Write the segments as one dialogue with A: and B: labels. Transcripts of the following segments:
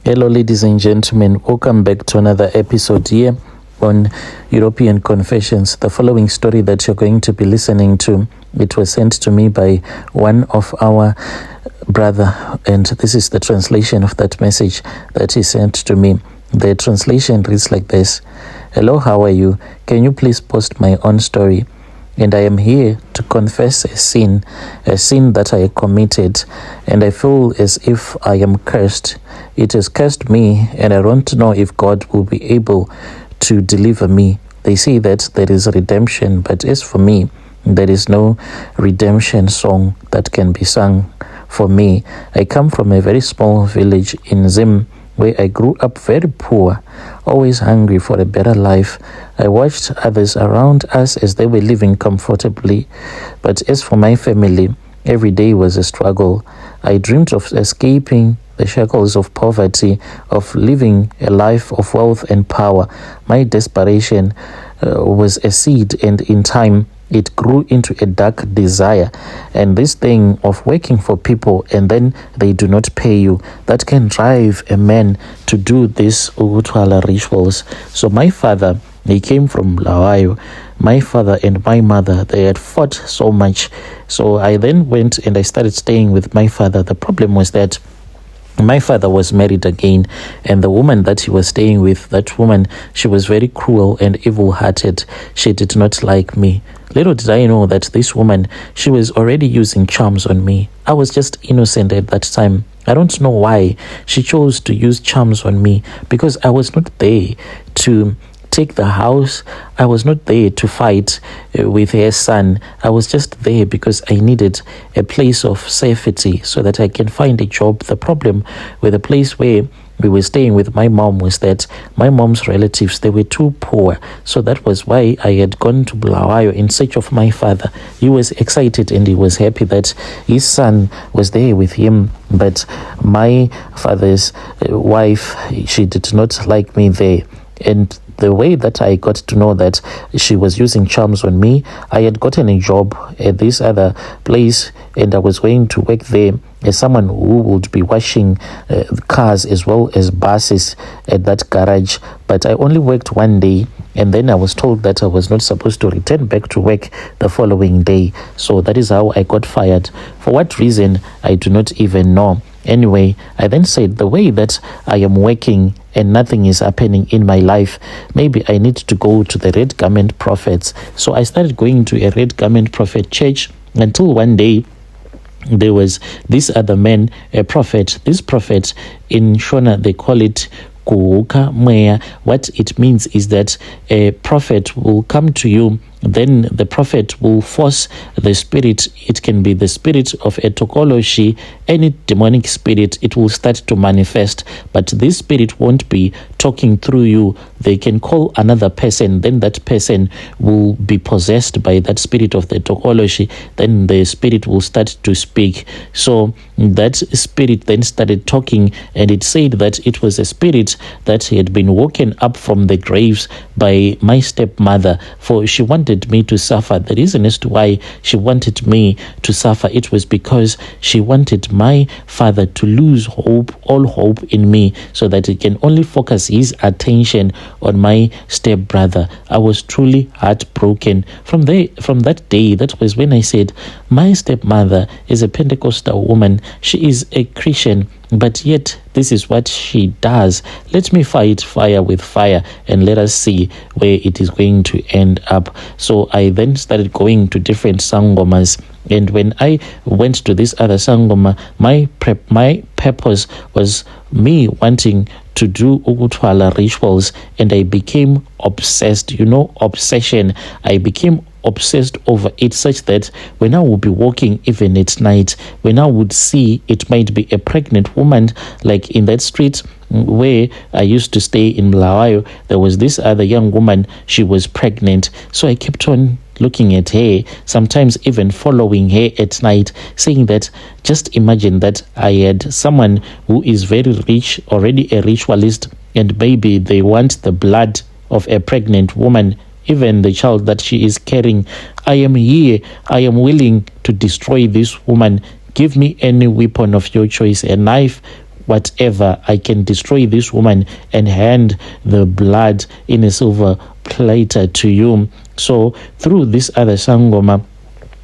A: Hello, ladies and gentlemen. Welcome back to another episode here on European Confessions. The following story that you're going to be listening to, it was sent to me by one of our brother, and this is the translation of that message that he sent to me. The translation reads like this: Hello, how are you? Can you please post my own story? And I am here to confess a sin that I committed, and I feel as if I am cursed. It has cursed me, and I don't know if God will be able to deliver me. They say that there is redemption, but as for me, there is no redemption song that can be sung for me. I come from a very small village in Zim, where I grew up very poor, always hungry for a better life. I watched others around us as they were living comfortably. But as for my family, every day was a struggle. I dreamed of escaping the shackles of poverty, of living a life of wealth and power. My desperation was a seed, and in time, it grew into a dark desire. And this thing of working for people and then they do not pay you, that can drive a man to do these Ukuthwala rituals. So my father, he came from Lawayo. My father and my mother, they had fought so much. So I then went and I started staying with my father. The problem was that my father was married again, and the woman that he was staying with, that woman, she was very cruel and evil-hearted. She did not like me. Little did I know that this woman, she was already using charms on me. I was just innocent at that time. I don't know why she chose to use charms on me, because I was not there to take the house. I was not there to fight with her son. I was just there because I needed a place of safety so that I can find a job. The problem with the place where we were staying with my mom was that my mom's relatives, they were too poor. So that was why I had gone to Bulawayo in search of my father. He was excited and he was happy that his son was there with him. But my father's wife, she did not like me there. And the way that I got to know that she was using charms on me, I had gotten a job at this other place, and I was going to work there as someone who would be washing cars as well as buses at that garage. But I only worked one day, and then I was told that I was not supposed to return back to work the following day. So that is how I got fired. For what reason, I do not even know. Anyway, I then said, the way that I am working and nothing is happening in my life, maybe I need to go to the Red Garment Prophets. So I started going to a Red Garment Prophet church until one day there was this other man, a prophet. This prophet, in Shona, they call it Ukuthwala. What it means is that a prophet will come to you, then the prophet will force the spirit. It can be the spirit of a tokoloshi, any demonic spirit. It will start to manifest, but this spirit won't be talking through you. They can call another person, then that person will be possessed by that spirit of the tokoloshi. Then the spirit will start to speak. So that spirit then started talking, and it said that it was a spirit that had been woken up from the graves by my stepmother, for she wanted me to suffer. The reason as to why she wanted me to suffer, it was because she wanted my father to lose hope, all hope in me, so that he can only focus his attention on my stepbrother. I was truly heartbroken. From that day, that was when I said, my stepmother is a Pentecostal woman. She is a Christian, but yet this is what she does. Let me fight fire with fire, and let us see where it is going to end up. So I then started going to different sangomas, and when I went to this other sangoma, my purpose was me wanting to do Ukuthwala rituals, and I became obsessed. Obsession. I became obsessed over it, such that when I would be walking even at night, when I would see it might be a pregnant woman, like in that street where I used to stay in Lawayo, there was this other young woman, she was pregnant. So I kept on looking at her, sometimes even following her at night, saying that just imagine that I had someone who is very rich, already a ritualist, and maybe they want the blood of a pregnant woman, even the child that she is carrying. I am here. I am willing to destroy this woman. Give me any weapon of your choice, a knife, whatever, I can destroy this woman and hand the blood in a silver platter to you. So through this other Sangoma,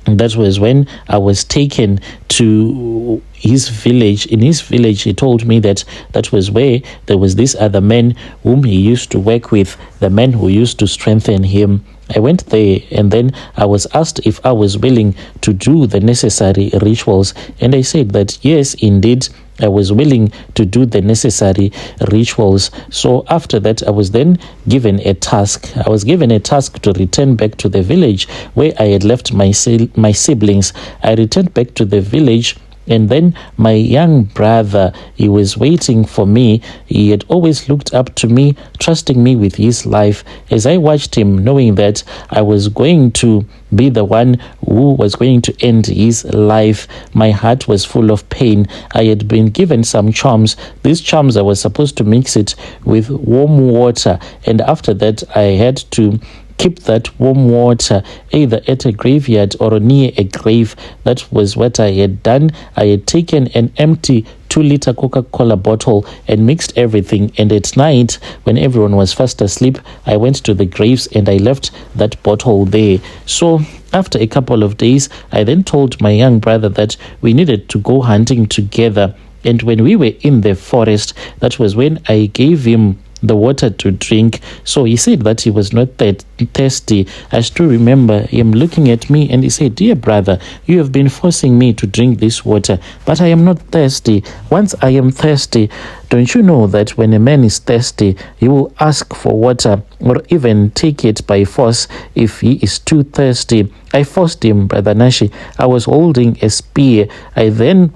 A: that was when I was taken to his village. In his village, he told me that was where there was this other man whom he used to work with, the man who used to strengthen him. I went there and then I was asked if I was willing to do the necessary rituals. And I said that yes, indeed, I was willing to do the necessary rituals. So after that, I was then given a task. I was given a task to return back to the village where I had left my siblings. I returned back to the village. And then my young brother, he was waiting for me. He had always looked up to me, trusting me with his life. As I watched him, knowing that I was going to be the one who was going to end his life, my heart was full of pain. I had been given some charms. These charms, I was supposed to mix it with warm water. And after that, I had to keep that warm water either at a graveyard or near a grave. That was what I had done. I had taken an empty 2-liter Coca-Cola bottle and mixed everything, and at night when everyone was fast asleep, I went to the graves and I left that bottle there. So after a couple of days, I then told my young brother that we needed to go hunting together. And when we were in the forest, that was when I gave him the water to drink. So he said that he was not that thirsty. I still remember him looking at me and he said, "Dear brother, you have been forcing me to drink this water, but I am not thirsty. Once I am thirsty, don't you know that when a man is thirsty, he will ask for water or even take it by force if he is too thirsty?" I forced him, Brother Nashi. I was holding a spear. I then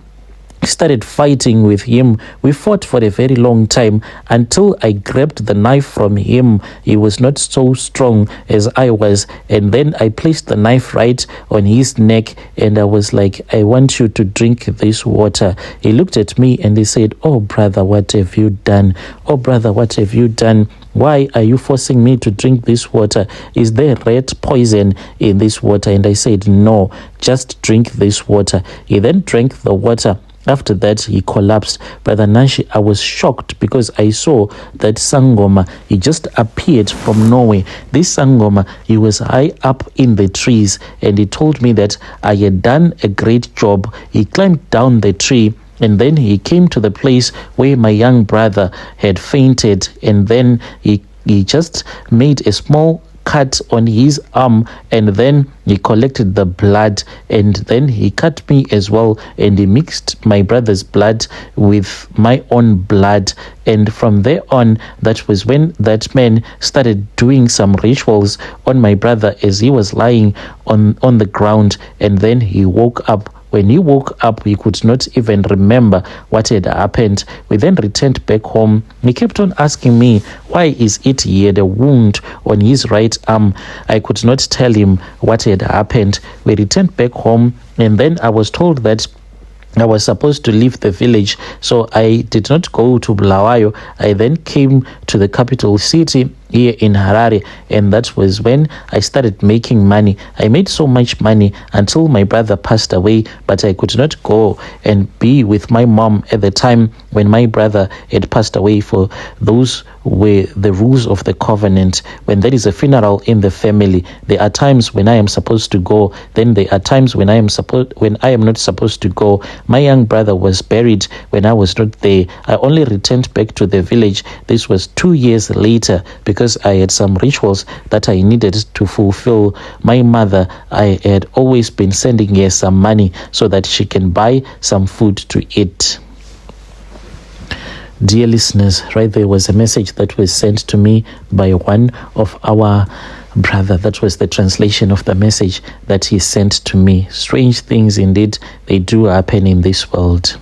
A: started fighting with him. We fought for a very long time until I grabbed the knife from him. He was not so strong as I was, and then I placed the knife right on his neck and I was like, "I want you to drink this water." He looked at me and he said, "Oh brother, what have you done? Oh brother, what have you done? Why are you forcing me to drink this water? Is there rat poison in this water?" And I said, "No, just drink this water." He then drank the water. After that, he collapsed. Brother Nashi, I was shocked because I saw that Sangoma, he just appeared from nowhere. This Sangoma, he was high up in the trees and he told me that I had done a great job. He climbed down the tree and then he came to the place where my young brother had fainted, and then he just made a small cut on his arm, and then he collected the blood, and then he cut me as well, and he mixed my brother's blood with my own blood. And from there on, that was when that man started doing some rituals on my brother as he was lying on the ground, and then he woke up. When he woke up, he could not even remember what had happened. We then returned back home. He kept on asking me, why is it he had a wound on his right arm? I could not tell him what had happened. We returned back home, and then I was told that I was supposed to leave the village, so I did not go to Bulawayo. I then came to the capital city here in Harare, and that was when I started making money. I made so much money until my brother passed away, but I could not go and be with my mom at the time when my brother had passed away, for those were the rules of the covenant. When there is a funeral in the family, there are times when I am supposed to go, then there are times when I am not supposed to go. My young brother was buried when I was not there. I only returned back to the village. This was 2 years later, because I had some rituals that I needed to fulfill. My mother, I had always been sending her some money so that she can buy some food to eat. Dear listeners, right there was a message that was sent to me by one of our brother. That was the translation of the message that he sent to me. Strange things indeed, they do happen in this world.